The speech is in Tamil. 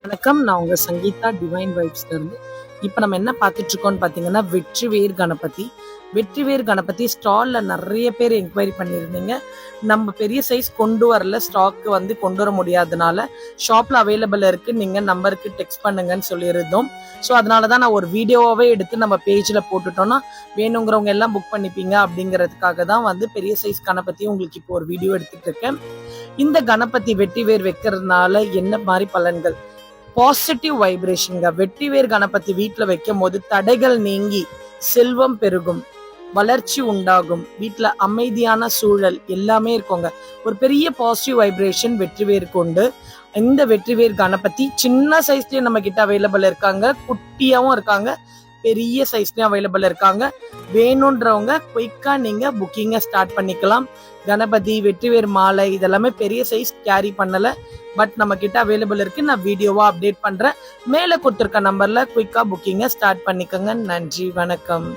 வணக்கம். நான் உங்க சங்கீதா டிவைன் வைப்ஸ்ல இருந்து. இப்போ நம்ம என்ன பார்த்துட்டு இருக்கோம்னு பார்த்தீங்கன்னா, வெற்றிவேர் கணபதி. வெற்றிவேர் கணபதி ஸ்டால்ல நிறைய பேர் என்கொயரி பண்ணியிருந்தீங்க. நம்ம பெரிய சைஸ் கொண்டு வரல, ஸ்டாக் கொண்டு வர முடியாதனால ஷாப்ல அவைலபிள் இருக்கு, நீங்க நம்பருக்கு டெக்ஸ்ட் பண்ணுங்கன்னு சொல்லியிருந்தோம். ஸோ அதனால தான் நான் ஒரு வீடியோவாவே எடுத்து நம்ம பேஜில் போட்டுட்டோம்னா வேணுங்கிறவங்க எல்லாம் புக் பண்ணிப்பீங்க அப்படிங்கிறதுக்காக தான் பெரிய சைஸ் கணபதி உங்களுக்கு இப்போ ஒரு வீடியோ எடுத்துட்டு இருக்கேன். இந்த கணபதி வெற்றிவேர் வைக்கிறதுனால என்ன மாதிரி பலன்கள்? பாசிட்டிவ் வைப்ரேஷன்ங்க. வெற்றிவேர் கணபதி வீட்டில் வைக்கும் போது தடைகள் நீங்கி செல்வம் பெருகும், வளர்ச்சி உண்டாகும், வீட்டில் அமைதியான சூழல் எல்லாமே இருக்குங்க. ஒரு பெரிய பாசிட்டிவ் வைப்ரேஷன் வெற்றிவேர் கொண்டு. இந்த வெற்றிவேர் கணபதி சின்ன சைஸ்லயும் நம்ம கிட்ட அவைலபிள் இருக்காங்க, குட்டியாவும் இருக்காங்க, பெரிய சைஸ்லயும் அவைலபிள் இருக்காங்க. வேணுன்றவங்க குயிக்கா நீங்க புக்கிங்க ஸ்டார்ட் பண்ணிக்கலாம். கணபதி, வெற்றிவேர் மாலை இதெல்லாமே பெரிய சைஸ் கேரி பண்ணல, பட் நம்ம கிட்ட அவைலபிள் இருக்கு. நான் வீடியோவா அப்டேட் பண்றேன். மேல கொடுத்துருக்க நம்பர்ல குயிக்கா புக்கிங்க ஸ்டார்ட் பண்ணிக்கோங்க. நன்றி, வணக்கம்.